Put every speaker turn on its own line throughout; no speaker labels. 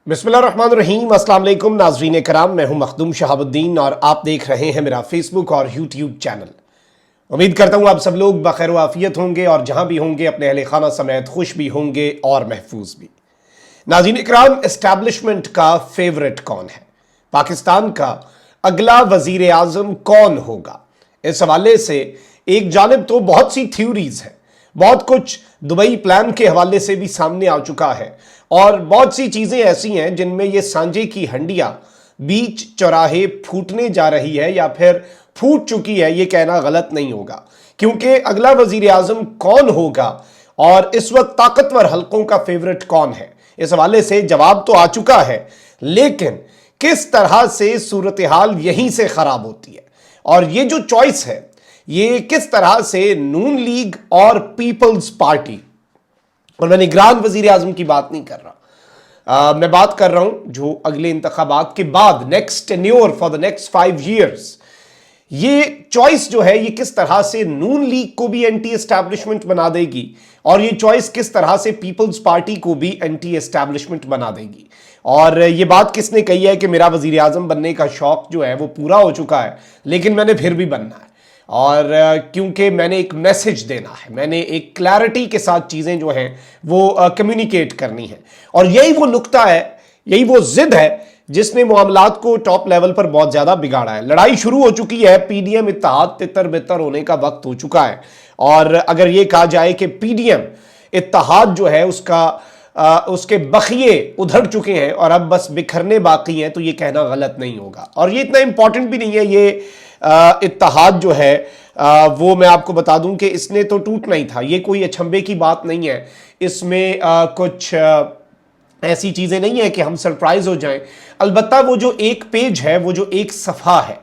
बिस्मिल्लाहिर्रहमानिर्रहीम, अस्सलाम वालेकुम नाज़रीन कराम। मैं हूं मखदूम शहाबुद्दीन और आप देख रहे हैं मेरा फेसबुक और यूट्यूब चैनल। उम्मीद करता हूं आप सब लोग बखैर वाफियत होंगे और जहां भी होंगे अपने अहले खाना समेत खुश भी होंगे और महफूज भी। नाज़रीन कराम, एस्टैब्लिशमेंट का फेवरेट कौन है? पाकिस्तान का अगला वजीर आजम कौन होगा? इस हवाले से एक जानिब तो बहुत सी थ्योरीज हैं, बहुत कुछ दुबई प्लान के हवाले से भी सामने आ चुका है और बहुत सी चीजें ऐसी हैं जिनमें यह सांझे की हंडिया बीच चौराहे फूटने जा रही है या फिर फूट चुकी है। यह कहना गलत नहीं होगा, क्योंकि अगला वजीर आजम कौन होगा और इस वक्त ताकतवर हलकों का फेवरेट कौन है, इस हवाले से जवाब तो आ चुका है, लेकिन किस तरह से सूरत हाल यहीं से खराब होती है और ये जो चॉइस है ये किस तरह से नून लीग और पीपल्स पार्टी, और मैं निगरान वजीर आजम की बात नहीं कर रहा, मैं बात कर रहा हूं जो अगले इंतखाबात के बाद next tenure for the next 5 years, ये चॉइस जो है ये किस तरह से नून लीग को भी एंटी एस्टैब्लिशमेंट बना देगी और ये चॉइस किस तरह से पीपल्स पार्टी को भी एंटी एस्टैब्लिशमेंट बना देगी। और ये बात किसने कही है कि मेरा वजीर आजम बनने का शौक जो है वो पूरा हो चुका है, लेकिन मैंने फिर भी बनना है और क्योंकि मैंने एक मैसेज देना है, मैंने एक क्लैरिटी के साथ चीज़ें जो हैं वो कम्युनिकेट करनी है। और यही वो नुक्ता है, यही वो जिद है जिसने मामलात को टॉप लेवल पर बहुत ज़्यादा बिगाड़ा है। लड़ाई शुरू हो चुकी है, पीडीएम इत्तेहाद तितर बितर होने का वक्त हो चुका है और अगर ये कहा जाए कि पीडीएम इत्तेहाद जो है उसके बखिए उधड़ चुके हैं और अब बस बिखरने बाकी हैं, तो ये कहना गलत नहीं होगा। और ये इतना इंपॉर्टेंट भी नहीं है, ये इत्तेहाद जो है वो मैं आपको बता दूं कि इसने तो टूटना ही था, ये कोई अचंभे की बात नहीं है। इसमें कुछ ऐसी चीज़ें नहीं है कि हम सरप्राइज हो जाएं। अलबत्ता वो जो एक पेज है, वो जो एक सफ़ा है,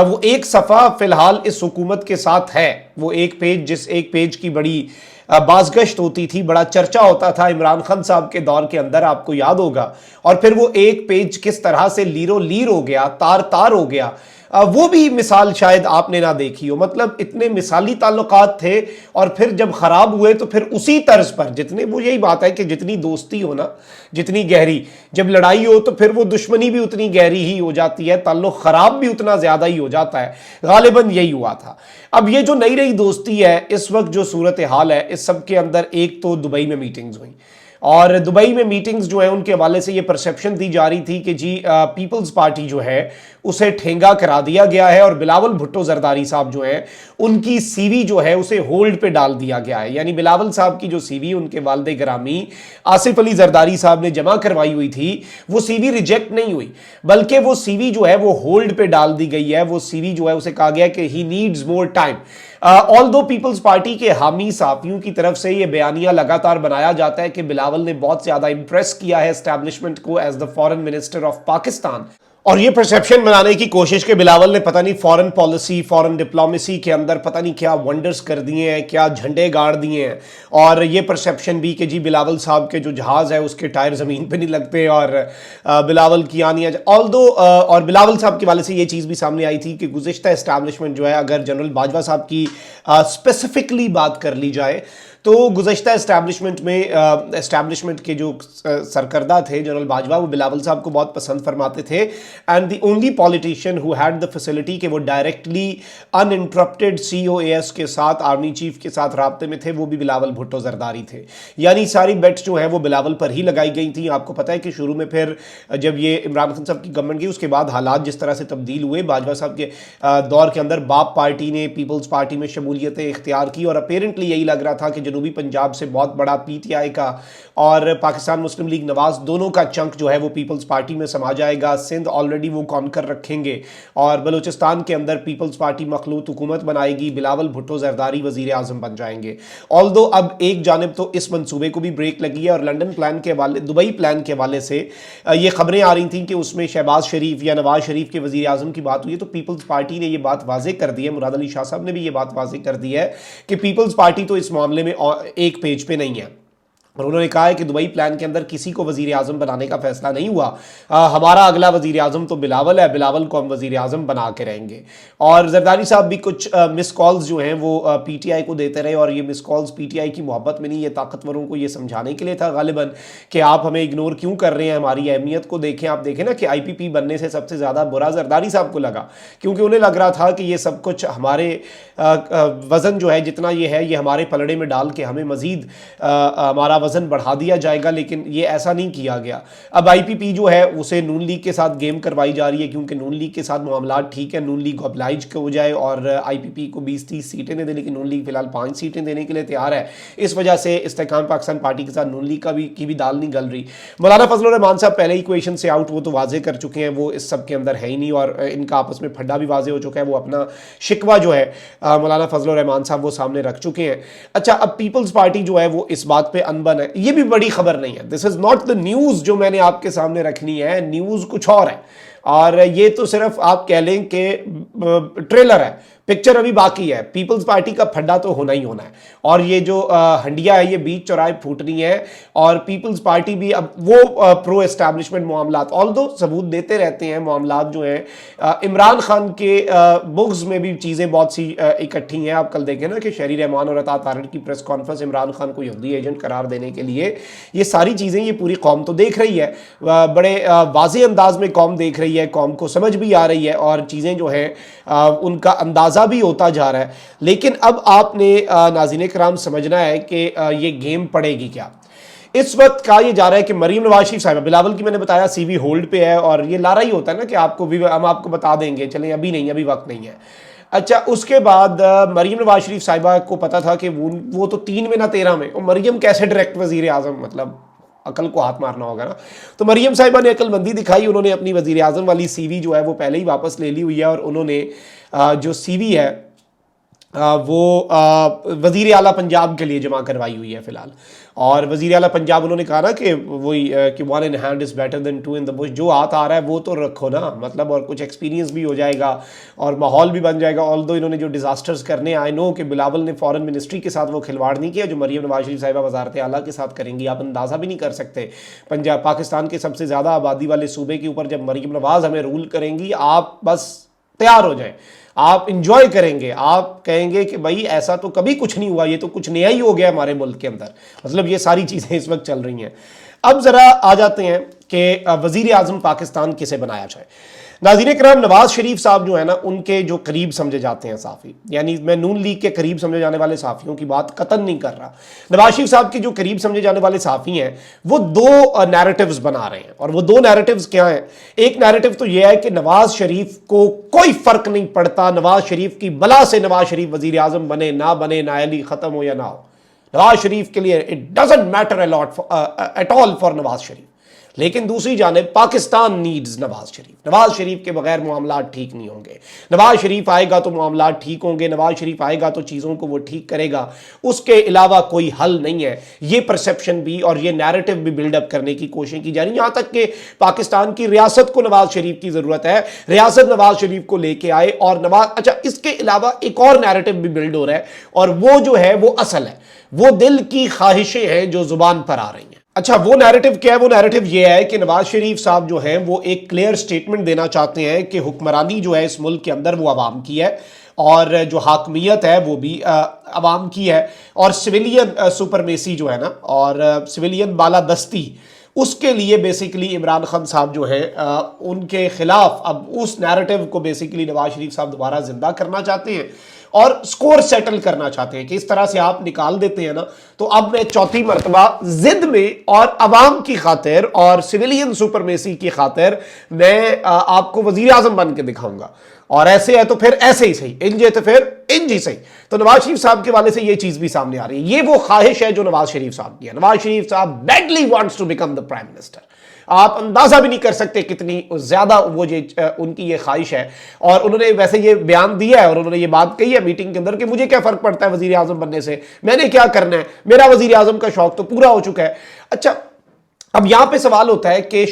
वो एक सफ़ा फिलहाल इस हुकूमत के साथ है। वो एक पेज, जिस एक पेज की बड़ी बाज़गश्त होती थी, बड़ा चर्चा होता था इमरान खान साहब के दौर के अंदर, आपको याद होगा। और फिर वो एक पेज किस तरह से लीरो लीर हो गया, तार तार हो गया, वो भी मिसाल शायद आपने ना देखी हो। मतलब इतने मिसाली ताल्लुकात थे और फिर जब खराब हुए तो फिर उसी तर्ज पर जितने, वो यही बात है कि जितनी दोस्ती हो ना, जितनी गहरी, जब लड़ाई हो तो फिर वो दुश्मनी भी उतनी गहरी ही हो जाती है, ताल्लुक खराब भी उतना ज्यादा ही हो जाता है। गालिबन यही हुआ था। अब ये जो नई नई दोस्ती है, इस वक्त जो सूरत हाल है, इस सब के अंदर एक तो दुबई में मीटिंग्स हुई और दुबई में मीटिंग्स जो है उनके हवाले से ये परसेप्शन दी जा रही थी कि जी पीपल्स पार्टी जो है उसे ठेंगा करा दिया गया है और बिलावल भुट्टो जरदारी साहब जो है उनकी सीवी जो है उसे होल्ड पे डाल दिया गया है। यानी बिलावल साहब की जो सीवी उनके वालिद ग्रामी आसिफ अली जरदारी साहब ने जमा करवाई हुई थी, वो सीवी रिजेक्ट नहीं हुई, बल्कि वो सीवी जो है वो होल्ड पे डाल दी गई है। वो सीवी जो है उसे कहा गया कि he needs more time. Although People's Party के हामी साफियों की तरफ से यह बयानिया लगातार बनाया जाता है कि बिलावल ने बहुत ज्यादा इंप्रेस किया है एस्टैब्लिशमेंट को as the foreign minister of Pakistan, और ये परसेप्शन बनाने की कोशिश के बिलावल ने पता नहीं फॉरेन पॉलिसी, फॉरेन डिप्लोमेसी के अंदर पता नहीं क्या वंडर्स कर दिए हैं, क्या झंडे गाड़ दिए हैं। और ये परसेप्शन भी कि जी बिलावल साहब के जो जहाज़ है उसके टायर ज़मीन पे नहीं लगते और बिलावल की आनियाँ ऑल्दो, और बिलावल साहब के वाले से ये चीज़ भी सामने आई थी कि गुज़िश्ता एस्टैब्लिशमेंट जो है, अगर जनरल बाजवा साहब की स्पेसिफिकली बात कर ली जाए तो गुज़श्ता एस्टैब्लिशमेंट के जो सरकर्दा थे जनरल बाजवा, वो बिलावल साहब को बहुत पसंद फरमाते थे। And the only politician who had the facility कि वो डायरेक्टली अनइंटरप्टेड COAS के साथ, आर्मी चीफ के साथ राब्ते में थे, वो भी बिलावल भुट्टो जरदारी थे। यानी सारी बेट्स जो है वो बिलावल पर ही लगाई गई थी। आपको पता है कि शुरू में फिर जब ये इमरान खान साहब की गवर्नमेंट गई उसके बाद हालात जिस तरह से तब्दील हुए, बाजवा साहब के दौर के अंदर बाप पार्टी ने पीपल्स पार्टी में शमूलियतें इख्तियार की और अपेरेंटली यही लग रहा था कि जनूबी पंजाब से बहुत बड़ा PTI का और पाकिस्तान मुस्लिम लीग नवाज दोनों का चंक जो है वो पीपल्स पार्टी में समा जाएगा। सिंध ऑलरेडी वो कॉन्कर रखेंगे और बलूचिस्तान के अंदर पीपल्स पार्टी मखलूत हुकूमत बनाएगी, बिलावल भुट्टो जरदारी वजीर आजम बन जाएंगे। ऑल्दो अब एक जानिब तो इस मंसूबे को भी ब्रेक लगी है और लंदन प्लान के हवाले, दुबई प्लान के हवाले से ये खबरें आ रही थी कि उसमें शहबाज शरीफ या नवाज शरीफ के वजीर आजम की बात हुई है। तो पीपल्स पार्टी ने ये बात वाजे कर दी है, मुराद अली शाह साहब ने भी ये बात वाजे कर दी है कि पीपल्स पार्टी तो इस मामले में एक पेज पे नहीं है। और उन्होंने कहा है कि दुबई प्लान के अंदर किसी को वजीर आजम बनाने का फैसला नहीं हुआ। हमारा अगला वजीर आजम तो बिलावल है, बिलावल को हम वजीर आजम बना के रहेंगे। और जरदारी साहब भी कुछ मिस कॉल्स जो हैं वो पीटीआई को देते रहे, और ये मिस कॉल्स पीटीआई की मोहब्बत में नहीं, ये ताकतवरों को ये समझाने के लिए था गालिबन कि आप हमें इग्नोर क्यों कर रहे हैं, हमारी अहमियत को देखें। आप देखें ना कि IPP बनने से सबसे ज़्यादा बुरा जरदारी साहब को लगा, क्योंकि उन्हें लग रहा था कि ये सब कुछ हमारे वज़न जो है जितना ये है ये हमारे पलड़े में डाल के हमें मज़ीद हमारा वज़न बढ़ा दिया जाएगा, लेकिन ये ऐसा नहीं किया गया। अब IPP जो है उसे नून लीग के साथ गेम करवाई जा रही है, क्योंकि नून लीग के साथ मामला ठीक है, नून लीग ऑब्लाइज हो जाए और IPP को 20-30 सीटें दे, लेकिन नून लीग फिलहाल 5 सीटें देने के लिए तैयार है। इस वजह से इस्तेकाम पाकिस्तान पार्टी के साथ नून लीग की भी दाल नहीं गल रही। मौलाना फजलुर रहमान साहब पहले ही इक्वेशन से आउट, वो तो वाजे कर चुके हैं, वो इस सब के अंदर है ही नहीं, और इनका आपस में फड्डा भी वाजे हो चुका है। वो अपना शिकवा जो है मौलाना फजलुर रहमान साहब वो सामने रख चुके हैं। अच्छा, अब पीपल्स पार्टी जो है वो इस बात पे अनबन है, ये भी बड़ी खबर नहीं है। This is not the news जो मैंने आपके सामने रखनी है, न्यूज़ कुछ और है, और ये तो सिर्फ आप कह लें कि ट्रेलर है, पिक्चर अभी बाकी है। पीपल्स पार्टी का फड्डा तो होना ही होना है, और ये जो हंडिया है ये बीच चौराहे फूटनी है, और पीपल्स पार्टी भी अब वो प्रो एस्टैब्लिशमेंट मामलात ऑल्दो सबूत देते रहते हैं, मामलात जो हैं इमरान खान के बुग्स में भी चीज़ें बहुत सी इकट्ठी हैं। आप कल देखें ना कि शहरी रहमान और अता तारड़ की प्रेस कॉन्फ्रेंस, इमरान खान को यहूदी एजेंट करार देने के लिए, ये सारी चीज़ें ये पूरी कौम तो देख रही है, बड़े वाज़ेह अंदाज में कौम देख रही है, कौम को समझ भी आ रही है, और चीज़ें जो हैं उनका अंदाज़ा भी होता जा रहा है। लेकिन अब आपने नाज़रीन किराम समझना है कि ये गेम पड़ेगी क्या। इस वक्त कहा यह जा रहा है कि मरीम नवाज शरीफ साहिबा, बिलावल की मैंने बताया CV होल्ड पे है, और ये लारा ही होता है ना कि आपको भी हम आपको बता देंगे, चलें अभी नहीं, अभी वक्त नहीं है। अच्छा, उसके बाद मरीम नवाज शरीफ साहिबा को पता था कि वो तो 3 में ना 13 में, और मरीम कैसे डायरेक्ट वजीर आजम, मतलब अकल को हाथ मारना होगा ना। तो मरीम साहिबा ने अकलमंदी दिखाई, उन्होंने अपनी वजीर आजम वाली CV जो है वो पहले ही वापस ले ली हुई है, और उन्होंने जो CV है वो वज़ीर आला पंजाब के लिए जमा करवाई हुई है फ़िलहाल। और वज़ीर आला पंजाब उन्होंने कहा ना कि वही कि 1 in hand is better than 2 in the bush, जो हाथ आ रहा है वो तो रखो ना, मतलब, और कुछ एक्सपीरियंस भी हो जाएगा और माहौल भी बन जाएगा। ऑल्दो इन्होंने जो डिज़ास्टर्स करने, आई नो कि बिलावल ने फॉरेन मिनिस्ट्री के साथ वो खिलवाड़ नहीं किया जो मरीम नवाज शरीफ साहिबा वज़ारत आला के साथ करेंगी। आप अंदाज़ा भी नहीं कर सकते, पंजाब पाकिस्तान के सबसे ज़्यादा आबादी वाले सूबे के ऊपर जब मरीम नवाज हमें रूल करेंगी, आप बस तैयार हो जाएं, आप इंजॉय करेंगे, आप कहेंगे कि भाई ऐसा तो कभी कुछ नहीं हुआ, ये तो कुछ नया ही हो गया हमारे मुल्क के अंदर। मतलब ये सारी चीज़ें इस वक्त चल रही हैं। अब ज़रा आ जाते हैं कि वज़ीर आज़म पाकिस्तान किसे बनाया जाए। नाज़रीन किराम, नवाज शरीफ साहब जो है ना, उनके जो करीब समझे जाते हैं साफ़ी, यानी मैं नून लीग के करीब समझे जाने वाले साफ़ियों की बात कतन नहीं कर रहा, नवाज शरीफ साहब के जो करीब समझे जाने वाले साफ़ी हैं वो 2 नैरेटिव्स बना रहे हैं। और वो 2 नैरेटिव्स क्या हैं? एक नैरेटिव तो यह है कि नवाज शरीफ को कोई फ़र्क नहीं पड़ता, नवाज शरीफ की बला से नवाज शरीफ वज़ीर आज़म बने ना बने, नायली ख़त्म हो या ना हो, नवाज शरीफ के लिए it doesn't matter at all for Nawaz Sharif. लेकिन दूसरी जानिब पाकिस्तान नीड्स नवाज शरीफ, नवाज शरीफ के बगैर मामला ठीक नहीं होंगे, नवाज शरीफ आएगा तो मामला ठीक होंगे, नवाज शरीफ आएगा तो चीज़ों को वो ठीक करेगा, उसके अलावा कोई हल नहीं है। ये परसेप्शन भी और ये नैरेटिव भी बिल्डअप करने की कोशिश की जा रही है, यहाँ तक कि पाकिस्तान की रियासत को नवाज शरीफ की ज़रूरत है, रियासत नवाज शरीफ को लेके आए और नवाज। अच्छा, इसके अलावा एक और नैरेटिव भी बिल्ड हो रहा है, और वो जो है वो असल है, वो दिल की ख्वाहिशें हैं जो जुबान पर आ रही हैं। अच्छा, वो नैरेटिव क्या है? वो नैरेटिव ये है कि नवाज शरीफ साहब जो हैं वो एक क्लियर स्टेटमेंट देना चाहते हैं कि हुक्मरानी जो है इस मुल्क के अंदर वो अवाम की है, और जो हाकमियत है वो भी अवाम की है, और सिविलियन सुपरमेसी जो है ना, और सिविलियन बालादस्ती, उसके लिए बेसिकली इमरान खान साहब जो है उनके खिलाफ अब उस नैरेटिव को बेसिकली नवाज शरीफ साहब दोबारा जिंदा करना चाहते हैं और स्कोर सेटल करना चाहते हैं कि इस तरह से आप निकाल देते हैं ना, तो अब मैं चौथी मरतबा जिद में और अवाम की खातिर और सिविलियन सुपरमेसी की खातिर मैं आपको वजीर आजम बन के दिखाऊंगा, और ऐसे है तो फिर ऐसे ही सही, इंज है तो फिर इंज ही सही। तो नवाज शरीफ साहब के वाले से ये चीज भी सामने आ रही है। ये वो ख्वाहिश है जो नवाज शरीफ साहब की है। नवाज शरीफ साहब badly wants to become the prime minister. आप अंदाजा भी नहीं कर सकते कितनी ज्यादा वो उनकी ये ख्वाहिश है। और उन्होंने वैसे ये बयान दिया है और उन्होंने ये बात कही है मीटिंग के अंदर कि मुझे क्या फर्क पड़ता है वजीर आजम बनने से, मैंने क्या करना है, मेरा वजीर आजम का शौक तो पूरा हो चुका है। अच्छा, अब यहां पे सवाल होता है कि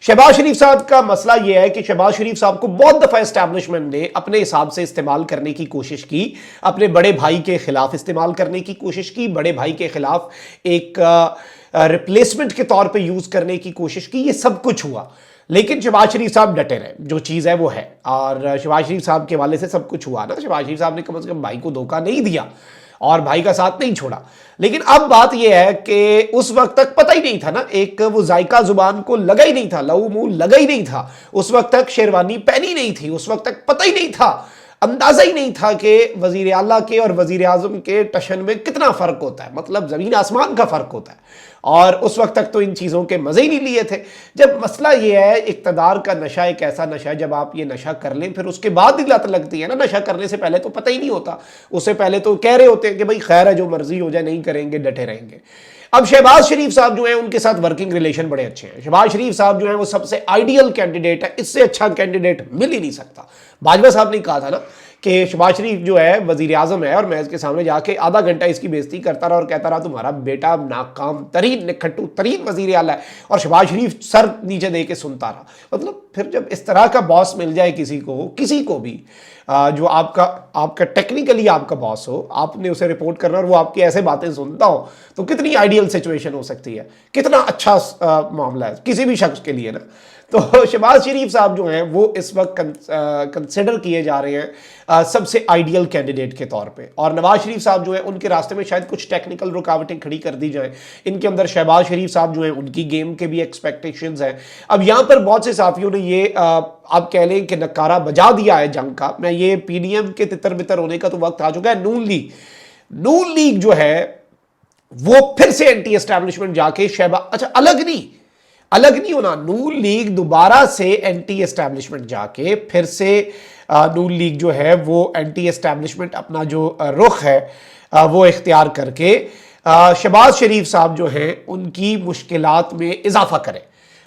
शहबाज शरीफ साहब का मसला यह है कि शहबाज शरीफ साहब को बहुत दफा एस्टैब्लिशमेंट ने अपने हिसाब से इस्तेमाल करने की कोशिश की, अपने बड़े भाई के खिलाफ इस्तेमाल करने की कोशिश की, बड़े भाई के खिलाफ एक रिप्लेसमेंट के तौर पे यूज करने की कोशिश की। ये सब कुछ हुआ, लेकिन शहबाज शरीफ साहब डटे रहे, जो चीज़ है वो है। और शहबाज शरीफ साहब के हवाले से सब कुछ हुआ ना, शहबाज शरीफ साहब ने कम से कम भाई को धोखा नहीं दिया और भाई का साथ नहीं छोड़ा। लेकिन अब बात यह है कि उस वक्त तक पता ही नहीं था ना, एक वो जायका जुबान को लगा ही नहीं था, लहू मुंह लगा ही नहीं था, उस वक्त तक शेरवानी पहनी नहीं थी, उस वक्त तक पता ही नहीं था, अंदाजा ही नहीं था कि वजीर आला के और वजीर आजम के टशन में कितना फर्क होता है, मतलब जमीन आसमान का फर्क होता है। और उस वक्त तक तो इन चीज़ों के मज़े ही नहीं लिए थे। जब मसला ये है, इक़्तिदार का नशा एक ऐसा नशा है, जब आप ये नशा कर लें फिर उसके बाद ही लत लगती है ना। नशा करने से पहले तो पता ही नहीं होता, उससे पहले तो कह रहे होते हैं कि भाई खैर है, जो मर्जी हो जाए, नहीं करेंगे, डटे रहेंगे। अब शहबाज शरीफ साहब जो है उनके साथ वर्किंग रिलेशन बड़े अच्छे हैं। शहबाज शरीफ साहब जो है वो सबसे आइडियल कैंडिडेट है, इससे अच्छा कैंडिडेट मिल ही नहीं सकता। बाजवा साहब ने कहा था ना कि शहबाज शरीफ जो है वजीर आजम है और मैं इसके सामने जाके आधा घंटा इसकी बेइज्जती करता रहा और कहता रहा तुम्हारा बेटा नाकाम तरीन निखट्टू तरीन वजीर आला है, और शहबाज शरीफ सर नीचे दे के सुनता रहा। मतलब फिर जब इस तरह का बॉस मिल जाए किसी को भी जो आपका टेक्निकली आपका बॉस हो, आपने उसे रिपोर्ट करना और वो आपकी ऐसे बातें सुनता हो, तो कितनी आइडियल सिचुएशन हो सकती है, कितना अच्छा मामला है किसी भी शख्स के लिए ना। तो शहबाज शरीफ साहब जो हैं वो इस वक्त कंसिडर किए जा रहे हैं सबसे आइडियल कैंडिडेट के तौर पे, और नवाज शरीफ साहब जो है उनके रास्ते में शायद कुछ टेक्निकल रुकावटें खड़ी कर दी जाएं। इनके अंदर शहबाज शरीफ साहब जो है उनकी गेम के भी एक्सपेक्टेशंस हैं। अब यहाँ पर बहुत से साथियों ने ये आप कह लें कि नकारा बजा दिया है जंग का। मैं ये पीडीएम के तितर बितर होने का तो वक्त आ चुका है। नून लीग जो है वो फिर से एंटी एस्टैब्लिशमेंट जाके अलग नहीं होना, नून लीग दोबारा से एंटी एस्टैब्लिशमेंट जाके फिर से नून लीग जो है वो एंटी एस्टैब्लिशमेंट अपना जो रुख है वो इख्तियार करके शहबाज शरीफ साहब जो हैं उनकी मुश्किलात में इजाफा करे,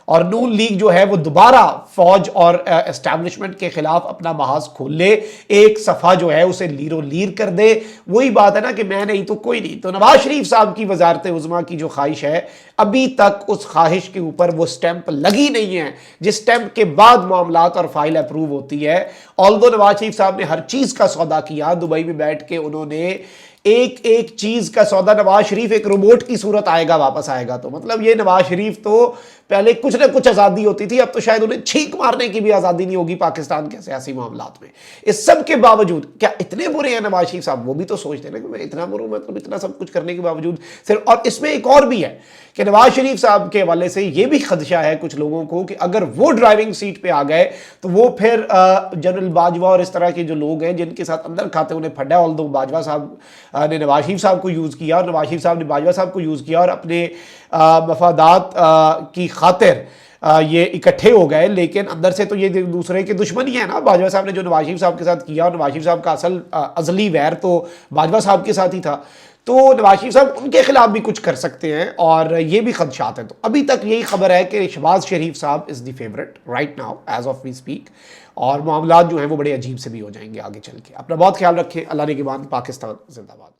और नून लीग जो है वो दोबारा फौज और एस्टैब्लिशमेंट के खिलाफ अपना महाज खोल ले, एक सफ़ा जो है उसे लीरो लीर कर दे। वही बात है ना कि मैं नहीं तो कोई नहीं। तो नवाज शरीफ साहब की वजारत उज़्मा की जो ख्वाहिश है, अभी तक उस ख्वाहिश के ऊपर वो स्टैंप लगी नहीं है जिस स्टैंप के बाद मामलात और फाइल अप्रूव होती है। ऑल्दो नवाज शरीफ साहब ने हर चीज़ का सौदा किया, दुबई में बैठ के उन्होंने एक एक चीज का सौदा। नवाज शरीफ एक रोबोट की सूरत आएगा, वापस आएगा, तो मतलब ये नवाज शरीफ तो पहले कुछ ना कुछ आज़ादी होती थी, अब तो शायद उन्हें छींक मारने की भी आज़ादी नहीं होगी पाकिस्तान के सियासी मामलात में। इस सब के बावजूद क्या इतने बुरे हैं नवाज शरीफ साहब? वो भी तो सोचते हैं ना कि मैं इतना बुरा, मतलब इतना सब कुछ करने के बावजूद सिर्फ। और इसमें एक और भी है कि नवाज शरीफ साहब के हवाले से ये भी खदशा है कुछ लोगों को कि अगर वो ड्राइविंग सीट पे आ गए तो वो फिर जनरल बाजवा और इस तरह के जो लोग हैं जिनके साथ अंदर खाते उन्हें फड्डा, ऑल्दो बाजवा साहब ने नवाज शरीफ साहब को यूज़ किया और नवाज शरीफ साहब ने बाजवा साहब को यूज़ किया और अपने मफादात की खातिर ये इकट्ठे हो गए, लेकिन अंदर से तो ये दूसरे के दुश्मनी है ना। बाजवा साहब ने जो नवाज शरीफ साहब के साथ किया, और नवाज शरीफ साहब का अजली वैर तो बाजवा साहब के साथ ही था, तो नवाज शरीफ साहब उनके खिलाफ भी कुछ कर सकते हैं और ये भी खदशात हैं। तो अभी तक यही खबर है कि शहबाज शरीफ साहब is the favourite right now as of we speak, और मामला जो हैं वो बड़े अजीब से भी हो जाएंगे आगे चल के। अपना बहुत ख्याल रखें। अल्लाह ने के बाद पाकिस्तान जिंदाबाद।